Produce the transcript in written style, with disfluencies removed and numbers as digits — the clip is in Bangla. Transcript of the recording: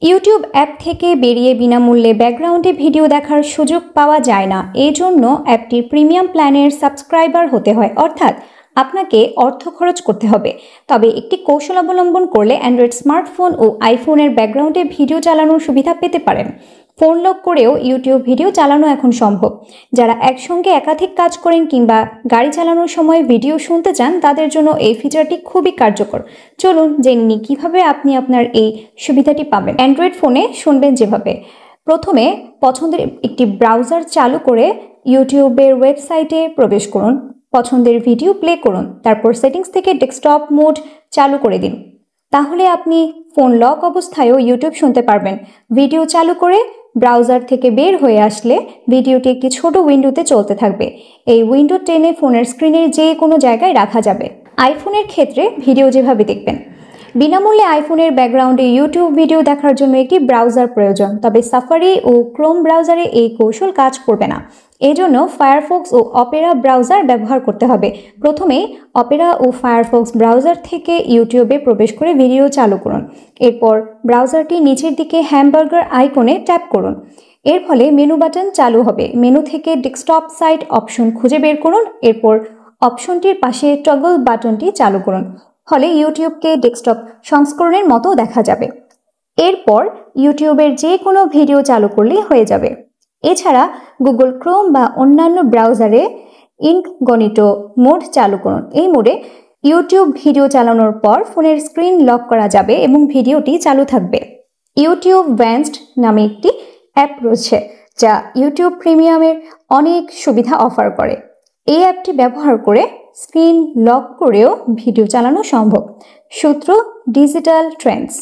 ইউটিউব অ্যাপ থেকে বেরিয়ে বিনামূল্যে ব্যাকগ্রাউন্ডে ভিডিও দেখার সুযোগ পাওয়া যায় না। এজন্য অ্যাপটির প্রিমিয়াম প্ল্যানের সাবস্ক্রাইবার হতে হয়, অর্থাৎ আপনাকে অর্থ খরচ করতে হবে। তবে একটি কৌশল অবলম্বন করলে অ্যান্ড্রয়েড স্মার্টফোন ও আইফোনের ব্যাকগ্রাউন্ডে ভিডিও চালানোর সুবিধা পেতে পারেন। ফোন লক করেও ইউটিউব ভিডিও চালানো এখন সম্ভব। যারা একসঙ্গে একাধিক কাজ করেন কিংবা গাড়ি চালানোর সময় ভিডিও শুনতে চান, তাদের জন্য এই ফিচারটি খুবই কার্যকর। চলুন জেনে নিই কিভাবে আপনি আপনার এই সুবিধাটি পাবেন। অ্যান্ড্রয়েড ফোনে শুনবেন যেভাবে: প্রথমে পছন্দের একটি ব্রাউজার চালু করে ইউটিউবের ওয়েবসাইটে প্রবেশ করুন, পছন্দের ভিডিও প্লে করুন, তারপর সেটিংস থেকে ডেস্কটপ মোড চালু করে দিন। তাহলে আপনি ফোন লক অবস্থায়ও ইউটিউব শুনতে পারবেন। ভিডিও চালু করে ব্রাউজার থেকে বের হয়ে আসলে ভিডিওটি একটি ছোট উইন্ডোতে চলতে থাকবে। এই উইন্ডো টেনে ফোনের স্ক্রিনের যে কোনো জায়গায় রাখা যাবে। আইফোনের ক্ষেত্রে ভিডিও যেভাবে দেখবেন: বিনামূল্যে আইফোনের ব্যাকগ্রাউন্ডে ইউটিউব ভিডিও দেখার জন্য একটি ব্রাউজার প্রয়োজন, তবে সাফারি ও ক্রোম ব্রাউজারে এই কৌশল কাজ করবে না। এজন্য ফায়ারফক্স ও অপেরা ব্রাউজার ব্যবহার করতে হবে। প্রথমে অপেরা ও ফায়ারফক্স ব্রাউজার থেকে ইউটিউবে প্রবেশ করে ভিডিও চালু করুন। এরপর ব্রাউজারটি নিচের দিকে হ্যামবার্গার আইকনে ট্যাপ করুন। এর ফলে মেনু বাটন চালু হবে। মেনু থেকে ডেস্কটপ সাইট অপশন খুঁজে বের করুন। এরপর অপশনটির পাশে টগল বাটনটি চালু করুন। ফলে ইউটিউবকে ডেস্কটপ সংস্করণের মতো দেখা যাবে। এরপর ইউটিউবের যে কোনো ভিডিও চালু করলেই হয়ে যাবে। এছাড়া গুগল ক্রোম বা অন্যান্য ব্রাউজারে ইনকগনিটো মোড চালু করুন। এই মোডে ইউটিউব ভিডিও চালানোর পর ফোনের স্ক্রিন লক করা যাবে এবং ভিডিওটি চালু থাকবে। ইউটিউব ভ্যান্সড নামে একটি অ্যাপ রয়েছে, যা ইউটিউব প্রিমিয়ামের অনেক সুবিধা অফার করে। এই অ্যাপটি ব্যবহার করে স্ক্রিন লক করেও ভিডিও চালানো সম্ভব। সূত্র: ডিজিটাল ট্রেন্ডস।